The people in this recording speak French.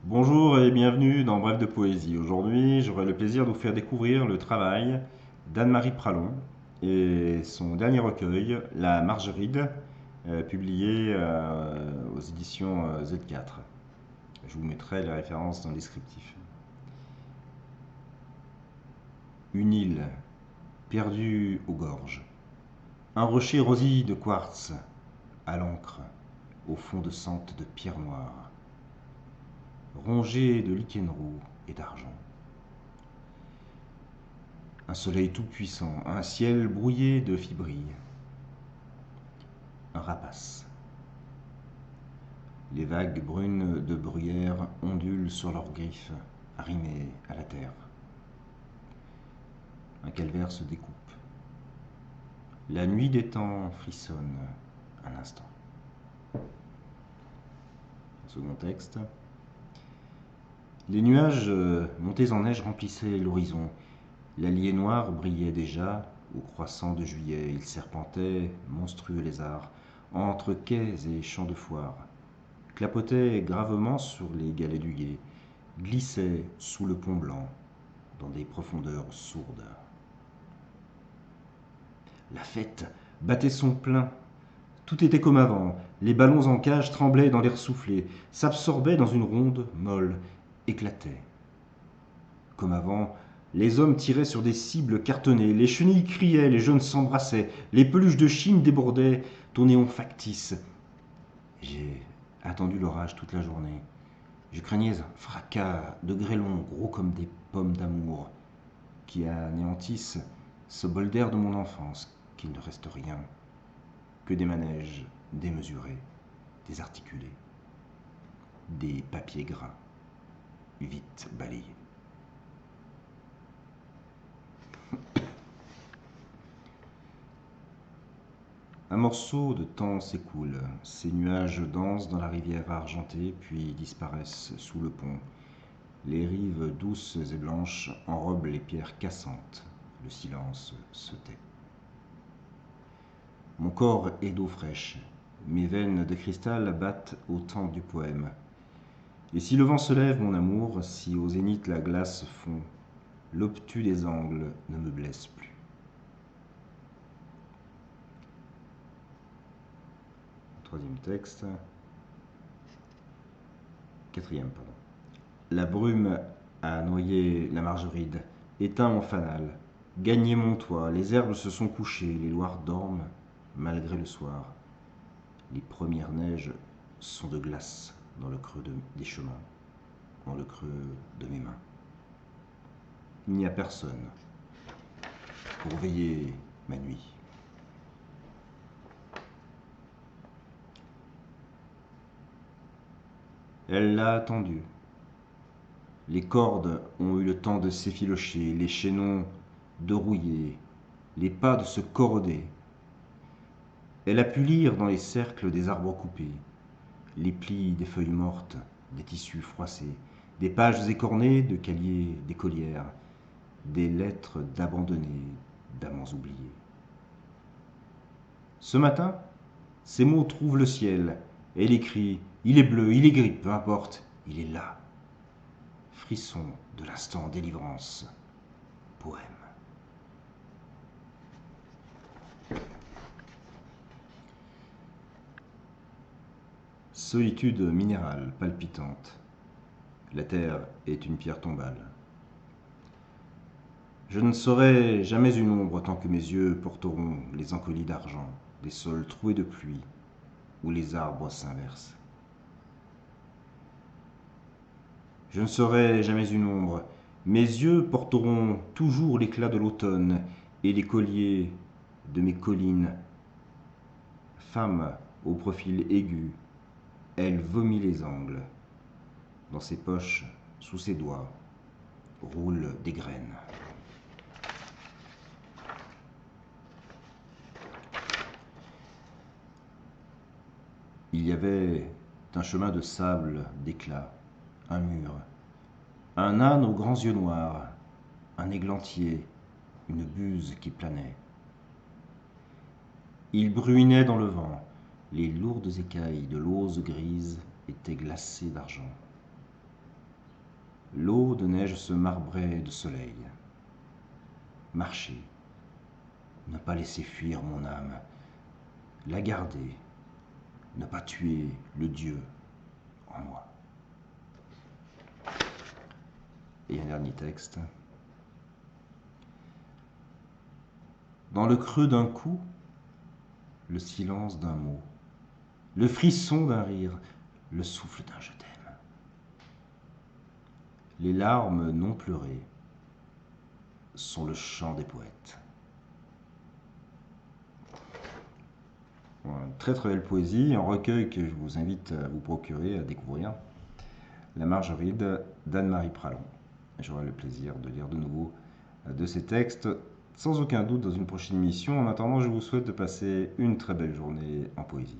Bonjour et bienvenue dans Bref de Poésie. Aujourd'hui, j'aurai le plaisir de vous faire découvrir le travail d'Anne-Marie Pralon et son dernier recueil, La Margeride, publié aux éditions Z4. Je vous mettrai la référence dans le descriptif. Une île perdue aux gorges. Un rocher rosy de quartz à l'encre, au fond de sente de pierre noire, rongé de lichen roux et d'argent. Un soleil tout-puissant, un ciel brouillé de fibrilles, un rapace. Les vagues brunes de bruyère ondulent sur leurs griffes, arrimées à la terre. Un calvaire se découpe. La nuit des temps frissonne un instant. Second texte. Les nuages montés en neige remplissaient l'horizon. L'allier noir brillait déjà au croissant de juillet. Il serpentait, monstrueux lézard, entre quais et champs de foire, clapotait gravement sur les galets du gué, glissait sous le pont blanc dans des profondeurs sourdes. La fête battait son plein. Tout était comme avant. Les ballons en cage tremblaient dans l'air soufflé, s'absorbaient dans une ronde molle, éclataient. Comme avant, les hommes tiraient sur des cibles cartonnées, les chenilles criaient, les jeunes s'embrassaient, les peluches de Chine débordaient au néon factice. J'ai attendu l'orage toute la journée. Je craignais un fracas de grêlons gros comme des pommes d'amour qui anéantissent ce bol d'air de mon enfance, qu'il ne reste rien que des manèges démesurés, désarticulés, des papiers gras, vite balayés. Un morceau de temps s'écoule, ces nuages dansent dans la rivière argentée, puis disparaissent sous le pont. Les rives douces et blanches enrobent les pierres cassantes, le silence se tait. Mon corps est d'eau fraîche, mes veines de cristal battent au temps du poème. Et si le vent se lève, mon amour, si au zénith la glace fond, l'obtus des angles ne me blesse plus. Troisième texte. Quatrième, pardon. La brume a noyé la margeride, éteint mon fanal, gagné mon toit, les herbes se sont couchées, les loirs dorment malgré le soir. Les premières neiges sont de glace dans le creux des chemins, dans le creux de mes mains. Il n'y a personne pour veiller ma nuit. Elle l'a attendu. Les cordes ont eu le temps de s'effilocher, les chaînons de rouiller, les pas de se corroder. Elle a pu lire dans les cercles des arbres coupés, les plis des feuilles mortes, des tissus froissés, des pages écornées de cahiers d'écolières, des lettres d'abandonnés, d'amants oubliés. Ce matin, ces mots trouvent le ciel. Elle écrit, il est bleu, il est gris, peu importe, il est là. Frisson de l'instant délivrance. Poème. Solitude minérale, palpitante. La terre est une pierre tombale. Je ne serai jamais une ombre tant que mes yeux porteront les encolis d'argent des sols troués de pluie où les arbres s'inversent. Je ne serai jamais une ombre. Mes yeux porteront toujours l'éclat de l'automne et les colliers de mes collines. Femme au profil aigu, elle vomit les angles. Dans ses poches, sous ses doigts, roulent des graines. Il y avait un chemin de sable, d'éclat, un mur, un âne aux grands yeux noirs, un églantier, une buse qui planait. Il bruinait dans le vent, les lourdes écailles de l'ose grise étaient glacées d'argent. L'eau de neige se marbrait de soleil. Marcher, ne pas laisser fuir mon âme, la garder, ne pas tuer le Dieu en moi. Et un dernier texte. Dans le creux d'un coup, le silence d'un mot, le frisson d'un rire, le souffle d'un je t'aime. Les larmes non pleurées sont le chant des poètes. Une très très belle poésie, un recueil que je vous invite à vous procurer, à découvrir. La Margeride d'Anne-Marie Pralon. J'aurai le plaisir de lire de nouveau de ces textes, sans aucun doute dans une prochaine émission. En attendant, je vous souhaite de passer une très belle journée en poésie.